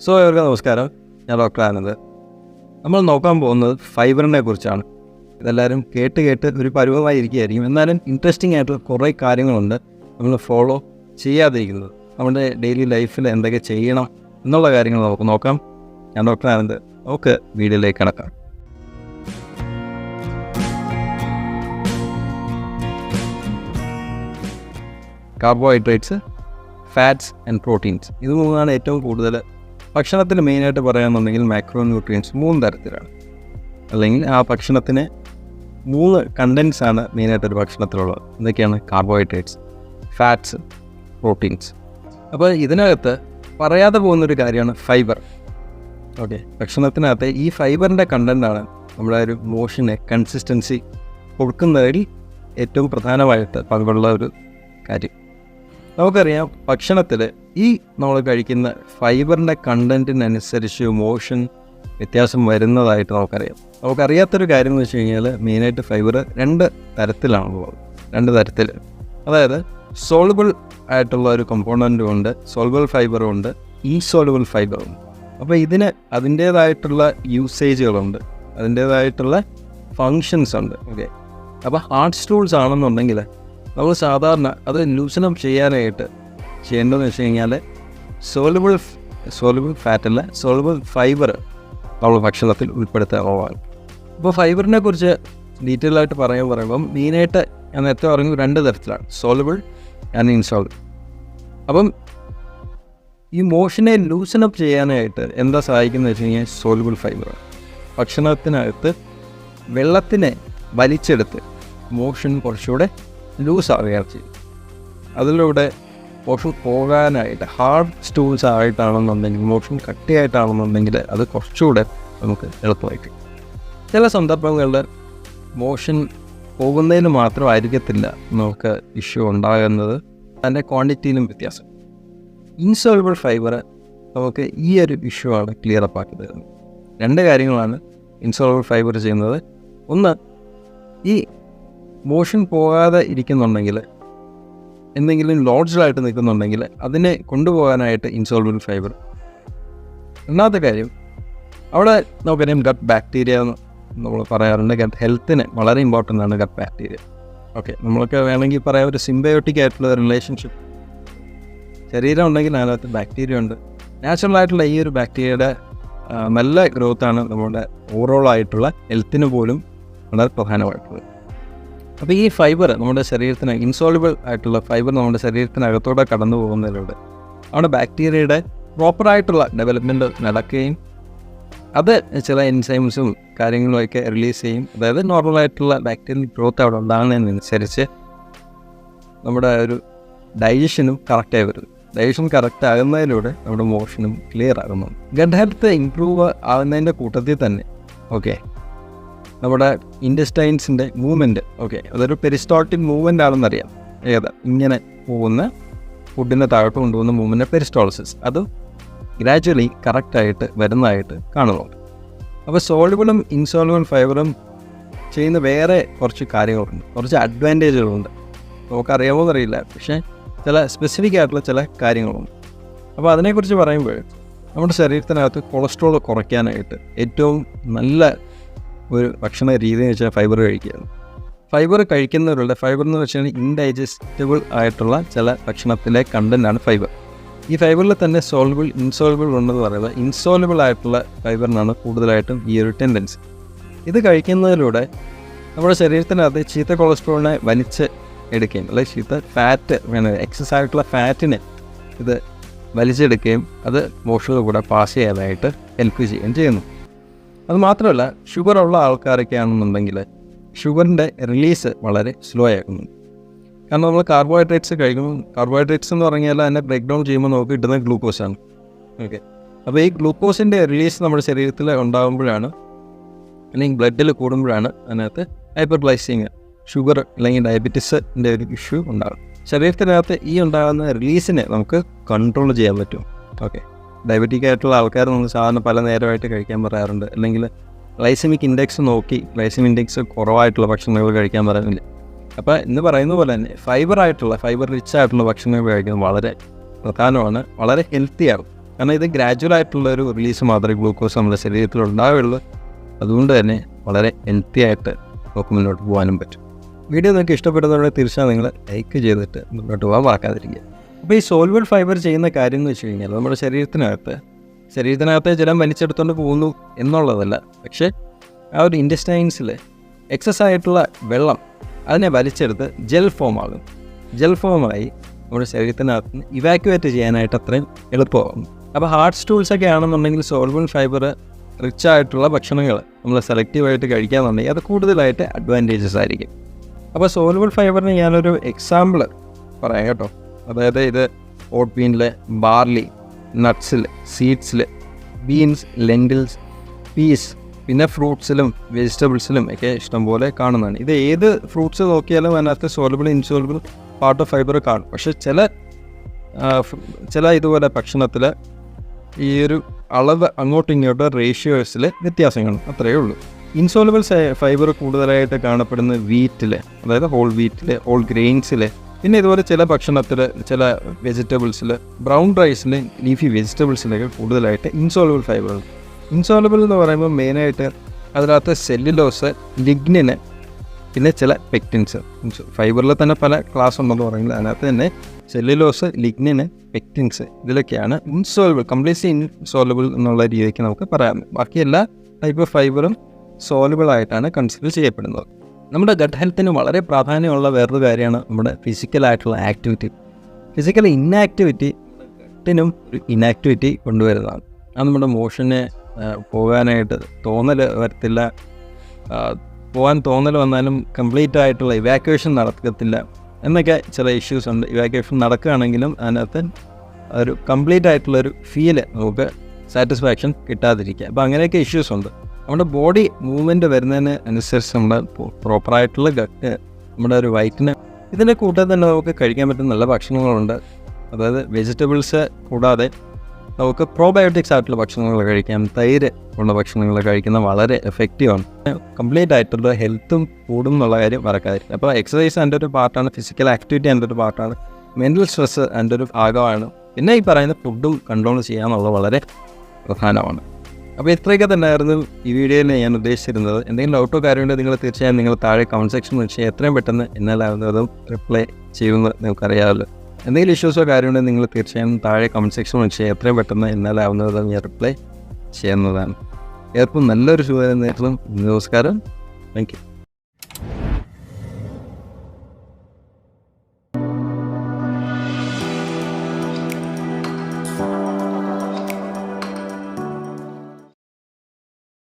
ഇവർക്ക് നമസ്കാരം. ഞാൻ ഡോക്ടർ ആനന്ദ്. നമ്മൾ നോക്കാൻ പോകുന്നത് ഫൈബറിനെ കുറിച്ചാണ്. ഇതെല്ലാവരും കേട്ട് ഒരു പരുവമായി ഇരിക്കുകയായിരിക്കും. എന്നാലും ഇൻട്രസ്റ്റിംഗ് ആയിട്ടുള്ള കുറേ കാര്യങ്ങളുണ്ട് നമ്മൾ ഫോളോ ചെയ്യാതിരിക്കുന്നത്. നമ്മുടെ ഡെയിലി ലൈഫിൽ എന്തൊക്കെ ചെയ്യണം എന്നുള്ള കാര്യങ്ങൾ നമുക്ക് നോക്കാം. ഞാൻ ഡോക്ടർ ആനന്ദ്. നമുക്ക് വീഡിയോയിലേക്ക് കടക്കാം. കാർബോഹൈഡ്രേറ്റ്സ്, ഫാറ്റ്സ് ആൻഡ് പ്രോട്ടീൻസ്, ഇത് മൂന്നാണ് ഏറ്റവും കൂടുതൽ ഭക്ഷണത്തിൽ മെയിനായിട്ട് പറയുകയാണെന്നുണ്ടെങ്കിൽ. മാക്രോ ന്യൂട്രിയൻസ് 3 തരത്തിലാണ്, അല്ലെങ്കിൽ ആ ഭക്ഷണത്തിന് 3 കണ്ടൻസാണ് മെയിനായിട്ടൊരു ഭക്ഷണത്തിലുള്ളത്. എന്തൊക്കെയാണ്? Carbohydrates, fats, proteins. അപ്പോൾ ഇതിനകത്ത് പറയാതെ പോകുന്നൊരു കാര്യമാണ് ഫൈബർ. ഓക്കെ, ഭക്ഷണത്തിനകത്ത് ഈ ഫൈബറിൻ്റെ കണ്ടൻ്റാണ് നമ്മുടെ ഒരു മോഷന് കൺസിസ്റ്റൻസി കൊടുക്കുന്നതിൽ ഏറ്റവും പ്രധാനമായിട്ട് പങ്കുള്ള ഒരു കാര്യം. നമുക്കറിയാം, ഭക്ഷണത്തിൽ ഈ നമ്മൾ കഴിക്കുന്ന ഫൈബറിൻ്റെ കണ്ടൻറ്റിനനുസരിച്ച് മോഷൻ വ്യത്യാസം വരുന്നതായിട്ട് നമുക്കറിയാം. നമുക്കറിയാത്തൊരു കാര്യം എന്ന് വെച്ച് കഴിഞ്ഞാൽ, മെയിനായിട്ട് ഫൈബർ 2 തരത്തിലാണുള്ളത്. 2 തരത്തിൽ, അതായത് സോളുബിൾ ആയിട്ടുള്ള ഒരു കമ്പോണൻറ്റും ഉണ്ട്, സോളുബിൾ ഫൈബറും ഉണ്ട്, ഇൻസോളുബിൾ ഫൈബറും ഉണ്ട്. അപ്പോൾ ഇതിന് അതിൻ്റേതായിട്ടുള്ള യൂസേജുകളുണ്ട്, അതിൻ്റേതായിട്ടുള്ള ഫങ്ഷൻസ് ഉണ്ട്. ഓക്കെ, അപ്പോൾ ഹാർഡ് സ്റ്റൂൾസ് ആണെന്നുണ്ടെങ്കിൽ നമ്മൾ സാധാരണ അത് ലൂസനം ചെയ്യാനായിട്ട് ചെയ്യേണ്ടതെന്ന് വെച്ച് കഴിഞ്ഞാൽ സോളുബിൾ ഫാറ്റല്ല, സോളുബിൾ ഫൈബർ നമ്മൾ ഭക്ഷണത്തിൽ ഉൾപ്പെടുത്താവുന്നതാണ്. അപ്പോൾ ഫൈബറിനെ കുറിച്ച് ഡീറ്റെയിൽ ആയിട്ട് പറയുമ്പം മെയിനായിട്ട് ഞാൻ നേരത്തെ പറഞ്ഞു 2 തരത്തിലാണ്, സോളുബിൾ ആൻഡ് ഇൻസോളുബിൾ. അപ്പം ഈ മോഷനെ ലൂസനപ്പ് ചെയ്യാനായിട്ട് എന്താ സഹായിക്കുന്നത് വെച്ച് കഴിഞ്ഞാൽ സോളുബിൾ ഫൈബർ. ഭക്ഷണത്തിനകത്ത് വെള്ളത്തിനെ വലിച്ചെടുത്ത് മോഷൻ കുറച്ചുകൂടെ ലൂസാവുകയാണ് ചെയ്യും. അതിലൂടെ മോഷൻ പോകാനായിട്ട് ഹാർഡ് സ്റ്റൂൾസ് ആയിട്ടാണെന്നുണ്ടെങ്കിൽ, മോഷൻ കട്ടിയായിട്ടാണെന്നുണ്ടെങ്കിൽ അത് കുറച്ചുകൂടെ നമുക്ക് എളുപ്പമായിരിക്കും. ചില സന്ദർഭങ്ങളിൽ മോഷൻ പോകുന്നതിന് മാത്രമായിരിക്കത്തില്ല നമുക്ക് ഇഷ്യൂ ഉണ്ടാകുന്നത്, അതിൻ്റെ ക്വാണ്ടിറ്റിയിലും വ്യത്യാസം. ഇൻസോൾബിൾ ഫൈബർ നമുക്ക് ഈ ഒരു ഇഷ്യൂ ആണ് ക്ലിയർ അപ്പ് ആക്കി തരുന്നത്. 2 കാര്യങ്ങളാണ് ഇൻസോൾബിൾ ഫൈബർ ചെയ്യുന്നത്. ഒന്ന്, ഈ മോഷൻ പോകാതെ ഇരിക്കുന്നുണ്ടെങ്കിൽ, എന്തെങ്കിലും ലോഡ്ജിലായിട്ട് നിൽക്കുന്നുണ്ടെങ്കിൽ അതിനെ കൊണ്ടുപോകാനായിട്ട് ഇൻസോൾബിൾ ഫൈബർ. രണ്ടാമത്തെ കാര്യം, അവിടെ നമുക്കറിയാം ഗട്ട് ബാക്ടീരിയ നമ്മൾ പറയാറുണ്ട്. ഗട്ട് ഹെൽത്തിന് വളരെ ഇമ്പോർട്ടൻ്റ് ആണ് ഗട്ട് ബാക്ടീരിയ. ഓക്കെ, നമ്മളൊക്കെ വേണമെങ്കിൽ പറയാം ഒരു സിംബയോട്ടിക് ആയിട്ടുള്ള റിലേഷൻഷിപ്പ്. ശരീരം ഉണ്ടെങ്കിൽ അതിനകത്ത് ബാക്ടീരിയ ഉണ്ട്. നാച്ചുറൽ ആയിട്ടുള്ള ഈ ഒരു ബാക്ടീരിയയുടെ നല്ല ഗ്രോത്താണ് നമ്മുടെ ഓവറോൾ ആയിട്ടുള്ള ഹെൽത്തിന് പോലും വളരെ പ്രധാനമായിട്ടുള്ളത്. അപ്പോൾ ഈ ഫൈബർ നമ്മുടെ ശരീരത്തിന്, ഇൻസോൾബിൾ ആയിട്ടുള്ള ഫൈബർ നമ്മുടെ ശരീരത്തിനകത്തോടെ കടന്നു പോകുന്നതിലൂടെ അവിടെ ബാക്ടീരിയയുടെ പ്രോപ്പറായിട്ടുള്ള ഡെവലപ്മെൻറ്റ് നടക്കുകയും അത് ചില എൻസൈംസും കാര്യങ്ങളുമൊക്കെ റിലീസ് ചെയ്യും. അതായത് നോർമലായിട്ടുള്ള ബാക്ടീരിയൽ ഗ്രോത്ത് അവിടെ ഉണ്ടാകുന്നതിനനുസരിച്ച് നമ്മുടെ ഒരു ഡൈജഷനും കറക്റ്റായി വരും. ഡൈജഷൻ കറക്റ്റ് ആകുന്നതിലൂടെ നമ്മുടെ മോഷനും ക്ലിയർ ആകുന്നു. ഗട്ട് ഹെൽത്ത് ഇമ്പ്രൂവ് ആകുന്നതിൻ്റെ കൂട്ടത്തിൽ തന്നെ നമ്മുടെ ഇൻറ്റസ്റ്റൈൻസിൻ്റെ മൂവ്മെൻറ്റ്, അതൊരു പെരിസ്റ്റോൾട്ടിക് മൂവ്മെൻ്റ് ആണെന്നറിയാം. ഇങ്ങനെ പോകുന്ന ഫുഡിനെ താഴോട്ട് കൊണ്ടുപോകുന്ന മൂവ്മെൻറ്റ് പെരിസ്റ്റോളിസിസ്, അത് ഗ്രാജ്വലി കറക്റ്റായിട്ട് വരുന്നതായിട്ട് കാണുന്നുണ്ട്. അപ്പോൾ സോളുബിളും ഇൻസോളുബിൾ ഫൈബറും ചെയ്യുന്ന വേറെ കുറച്ച് കാര്യങ്ങളുണ്ട്, കുറച്ച് അഡ്വാൻറ്റേജുകളുണ്ട്. നമുക്കറിയാമോ എന്നറിയില്ല, പക്ഷേ ചില സ്പെസിഫിക് ആയിട്ടുള്ള ചില കാര്യങ്ങളുണ്ട്. അപ്പോൾ അതിനെക്കുറിച്ച് പറയുമ്പോൾ, നമ്മുടെ ശരീരത്തിനകത്ത് കൊളസ്ട്രോൾ കുറയ്ക്കാനായിട്ട് ഏറ്റവും നല്ല ഒരു ഭക്ഷണ രീതി എന്ന് വെച്ചാൽ ഫൈബർ കഴിക്കുകയാണ്. ഫൈബർ കഴിക്കുന്നവരുടെ, ഫൈബർ എന്ന് വെച്ചാൽ ഇൻഡൈജസ്റ്റബിൾ ആയിട്ടുള്ള ചില ഭക്ഷണത്തിലെ കണ്ടൻ്റാണ് ഫൈബർ. ഈ ഫൈബറിൽ തന്നെ സോൾബിൾ, ഇൻസോൾബിൾ ഉണ്ടെന്ന് പറയുന്നത്. ഇൻസോൾബിൾ ആയിട്ടുള്ള ഫൈബറിനാണ് കൂടുതലായിട്ടും ഈ ഒരു ടെൻഡൻസി. ഇത് കഴിക്കുന്നതിലൂടെ നമ്മുടെ ശരീരത്തിനകത്ത് ചീത്ത കൊളസ്ട്രോളിനെ വലിച്ച് എടുക്കുകയും, അല്ലെങ്കിൽ ചീത്ത ഫാറ്റ് വേണം, എക്സസ് ആയിട്ടുള്ള ഫാറ്റിനെ ഇത് വലിച്ചെടുക്കുകയും അത് മോഷനിൽ കൂടെ പാസ് ചെയ്യാനായിട്ട് ഹെൽപ്പ് ചെയ്യുകയും ചെയ്യുന്നു. അതുമാത്രമല്ല, ഷുഗർ ഉള്ള ആൾക്കാരൊക്കെ ആണെന്നുണ്ടെങ്കിൽ ഷുഗറിൻ്റെ റിലീസ് വളരെ സ്ലോ ആക്കുന്നു. കാരണം നമ്മൾ കാർബോഹൈഡ്രേറ്റ്സ് കഴിക്കുമ്പോൾ, കാർബോഹൈഡ്രേറ്റ്സ് എന്ന് പറഞ്ഞാൽ അതിനെ ബ്രേക്ക് ഡൗൺ ചെയ്യുമ്പോൾ നമുക്ക് കിട്ടുന്ന ഗ്ലൂക്കോസാണ്. അപ്പോൾ ഈ ഗ്ലൂക്കോസിൻ്റെ റിലീസ് നമ്മുടെ ശരീരത്തിൽ ഉണ്ടാകുമ്പോഴാണ്, അല്ലെങ്കിൽ ബ്ലഡിൽ കൂടുമ്പോഴാണ് അതിനകത്ത് ഹൈപ്പർഗ്ലൈസീമിയ, ഷുഗർ അല്ലെങ്കിൽ ഡയബറ്റീസിൻ്റെ ഒരു ഇഷ്യൂ ഉണ്ടാകും. ശരീരത്തിനകത്ത് ഈ ഉണ്ടാകുന്ന റിലീസിനെ നമുക്ക് കൺട്രോൾ ചെയ്യാൻ പറ്റും. ഡയബറ്റിക് ആയിട്ടുള്ള ആൾക്കാർ നമ്മൾ സാധാരണ പല നേരമായിട്ട് കഴിക്കാൻ പറയാറുണ്ട്, അല്ലെങ്കിൽ ഗ്ലൈസമിക് ഇൻഡെക്സ് നോക്കി ഗ്ലൈസമിക് ഇൻഡെക്സ് കുറവായിട്ടുള്ള ഭക്ഷണങ്ങൾ കഴിക്കാൻ പറയുന്നില്ല. അപ്പോൾ ഇന്ന് പറയുന്ന പോലെ തന്നെ ഫൈബർ റിച്ച് ആയിട്ടുള്ള ഭക്ഷണങ്ങൾ കഴിക്കുന്നത് വളരെ പ്രധാനമാണ്, വളരെ ഹെൽത്തിയാണ്. കാരണം ഇത് ഗ്രാജുവൽ ആയിട്ടുള്ള ഒരു റിലീസ് മാത്രമേ ഗ്ലൂക്കോസ് നമ്മുടെ ശരീരത്തിൽ ഉണ്ടാവുകയുള്ളൂ. അതുകൊണ്ട് തന്നെ വളരെ ഹെൽത്തി ആയിട്ട് നമുക്ക് മുന്നോട്ട് പോകാനും പറ്റും. വീഡിയോ നിങ്ങൾക്ക് ഇഷ്ടപ്പെടുന്നതുകൊണ്ട് തീർച്ചയായും നിങ്ങൾ ലൈക്ക് ചെയ്തിട്ട് മുന്നോട്ട് പോകാൻ മറക്കാതിരിക്കുക. അപ്പോൾ ഈ സോൾവബിൾ ഫൈബർ ചെയ്യുന്ന കാര്യം എന്ന് വെച്ച് കഴിഞ്ഞാൽ നമ്മുടെ ശരീരത്തിനകത്ത് ജലം വലിച്ചെടുത്തുകൊണ്ട് പോകുന്നു എന്നുള്ളതല്ല, പക്ഷേ ആ ഒരു ഇൻറ്റസ്റ്റൈൻസിൽ എക്സസ് ആയിട്ടുള്ള വെള്ളം അതിനെ വലിച്ചെടുത്ത് ജെൽ ഫോമാകും. ജെൽ ഫോമായി നമ്മുടെ ശരീരത്തിനകത്ത് നിന്ന് ഇവാക്യുവേറ്റ് ചെയ്യാനായിട്ട് അത്രയും എളുപ്പമാകും. അപ്പോൾ ഹാർഡ് സ്റ്റൂൾസൊക്കെ ആണെന്നുണ്ടെങ്കിൽ സോൾവബിൾ ഫൈബർ റിച്ച് ആയിട്ടുള്ള ഭക്ഷണങ്ങൾ നമ്മൾ സെലക്റ്റീവായിട്ട് കഴിക്കാമെന്നുണ്ടെങ്കിൽ അത് കൂടുതലായിട്ട് അഡ്വാൻറ്റേജസ് ആയിരിക്കും. അപ്പോൾ സോൾവബിൾ ഫൈബറിന് ഞാനൊരു എക്സാമ്പിൾ പറയാം കേട്ടോ. അതായത് ഇത് ഓട്ട് ബീനിൽ, ബാർലി, നട്ട്സിൽ, സീഡ്സിൽ, ബീൻസ്, ലെൻറ്റിൽസ്, പീസ്, പിന്നെ ഫ്രൂട്ട്സിലും വെജിറ്റബിൾസിലും ഒക്കെ ഇഷ്ടംപോലെ കാണുന്നതാണ്. ഇത് ഏത് ഫ്രൂട്ട്സ് നോക്കിയാലും അതിനകത്ത് സോൾവബിൾ, ഇൻസോൾവബിൾ പാർട്ട് ഓഫ് ഫൈബർ കാണും. പക്ഷേ ചില ഇതുപോലെ ഭക്ഷണത്തിൽ ഈ ഒരു അളവ് അങ്ങോട്ടും ഇങ്ങോട്ടും റേഷ്യോസിൽ വ്യത്യാസം കാണും, അത്രയേ ഉള്ളൂ. ഇൻസോൾവബിൾ ഫൈബർ കൂടുതലായിട്ട് കാണപ്പെടുന്ന വീറ്റിൽ, അതായത് ഹോൾ വീറ്റിൽ, ഹോൾ ഗ്രെയിൻസിൽ, പിന്നെ ഇതുപോലെ ചില ഭക്ഷണത്തിൽ, ചില വെജിറ്റബിൾസിൽ, ബ്രൗൺ റൈസിൽ, ലീഫി വെജിറ്റബിൾസിലൊക്കെ കൂടുതലായിട്ട് ഇൻസോൾവബിൾ ഫൈബറുണ്ട്. ഇൻസോൾവബിൾ എന്ന് പറയുമ്പോൾ മെയിനായിട്ട് അതിനകത്ത് സെല്ലുലോസ്, ലിഗ്നിന്, പിന്നെ ചില പെക്റ്റിൻസ്. ഫൈബറിൽ തന്നെ പല ക്ലാസ് ഉണ്ടെന്ന് പറയുന്നത് അതിനകത്ത് തന്നെ സെല്ലുലോസ്, ലിഗ്നിന്, പെക്റ്റിൻസ് ഇതിലൊക്കെയാണ് ഇൻസോൾവബിൾ, കംപ്ലീറ്റ്ലി ഇൻസോൾവബിൾ എന്നുള്ള രീതിക്ക് നമുക്ക് പറയാം. ബാക്കി എല്ലാ ടൈപ്പ് ഓഫ് ഫൈബറും സോൾവബിൾ ആയിട്ടാണ് കൺസിഡർ ചെയ്യപ്പെടുന്നത്. നമ്മുടെ ഗട്ട് ഹെൽത്തിന് വളരെ പ്രാധാന്യമുള്ള വേറൊരു കാര്യമാണ് നമ്മുടെ ഫിസിക്കലായിട്ടുള്ള ആക്ടിവിറ്റി. ഫിസിക്കൽ ഇന്നാക്ടിവിറ്റി ഗട്ടിനും ഒരു ഇനാക്ടിവിറ്റി കൊണ്ടുവരുന്നതാണ്. അത് നമ്മുടെ മോഷനെ പോകാനായിട്ട് വരത്തില്ല. പോകാൻ തോന്നൽ വന്നാലും കംപ്ലീറ്റ് ആയിട്ടുള്ള ഇവാക്യുവേഷൻ നടക്കത്തില്ല എന്നൊക്കെ ചില ഇഷ്യൂസ് ഉണ്ട്. ഇവാക്യുവേഷൻ നടക്കുകയാണെങ്കിലും അതിനകത്ത് ഒരു കംപ്ലീറ്റ് ആയിട്ടുള്ളൊരു ഫീല് നമുക്ക് സാറ്റിസ്ഫാക്ഷൻ കിട്ടാതിരിക്കുക. അപ്പോൾ അങ്ങനെയൊക്കെ ഇഷ്യൂസ് ഉണ്ട്. നമ്മുടെ ബോഡി മൂവ്മെൻറ്റ് വരുന്നതിന് അനുസരിച്ച് നമ്മുടെ പ്രോപ്പറായിട്ടുള്ള ഗട്ട്, നമ്മുടെ ഒരു വയറ്റിന്, ഇതിൻ്റെ കൂട്ടത്തിൽ തന്നെ നമുക്ക് കഴിക്കാൻ പറ്റുന്ന നല്ല ഭക്ഷണങ്ങളുണ്ട്. അതായത് വെജിറ്റബിൾസ് കൂടാതെ നമുക്ക് പ്രോബയോട്ടിക്സ് ആയിട്ടുള്ള ഭക്ഷണങ്ങൾ കഴിക്കാം. തൈര് ഉള്ള ഭക്ഷണങ്ങൾ കഴിക്കുന്നത് വളരെ എഫക്റ്റീവാണ്. കംപ്ലീറ്റ് ആയിട്ടുള്ള ഹെൽത്തും കൂടും എന്നുള്ള കാര്യം മറക്കാതിരിക്കും. അപ്പോൾ എക്സസൈസ് എൻ്റെ ഒരു പാർട്ടാണ്, ഫിസിക്കൽ ആക്ടിവിറ്റി എൻ്റെ ഒരു പാർട്ടാണ്, മെൻ്റൽ സ്ട്രെസ്സ് എൻ്റെ ഒരു ഭാഗമാണ്. പിന്നെ ഈ പറയുന്ന ഫുഡും കൺട്രോൾ ചെയ്യാന്നുള്ളത് വളരെ പ്രധാനമാണ്. അപ്പോൾ ഇത്രയൊക്കെ തന്നെയായിരുന്നു ഈ വീഡിയോയിൽ ഞാൻ ഉദ്ദേശിച്ചിരുന്നത്. എന്തെങ്കിലും ഡൗട്ടോ കാര്യമുണ്ടെങ്കിൽ നിങ്ങൾ തീർച്ചയായും നിങ്ങൾ താഴെ കമൻറ്റ് സെക്ഷനിൽ വെച്ച് എത്രയും പെട്ടെന്ന് എന്നാലാവുന്നതും റിപ്ലൈ ചെയ്യുമെന്ന് നിങ്ങൾക്കറിയാമല്ലോ. എന്തെങ്കിലും ഇഷ്യൂസോ കാര്യമുണ്ടെങ്കിൽ നിങ്ങൾ തീർച്ചയായും താഴെ കമൻറ്റ് സെക്ഷനിൽ വെച്ച് എത്രയും പെട്ടെന്ന് എന്നാലാവുന്നതും ഞാൻ റിപ്ലൈ ചെയ്യുന്നതാണ്. ഏർക്കും നല്ലൊരു ശുഭദിനം നേരുന്നു. നമസ്കാരം. Thank you.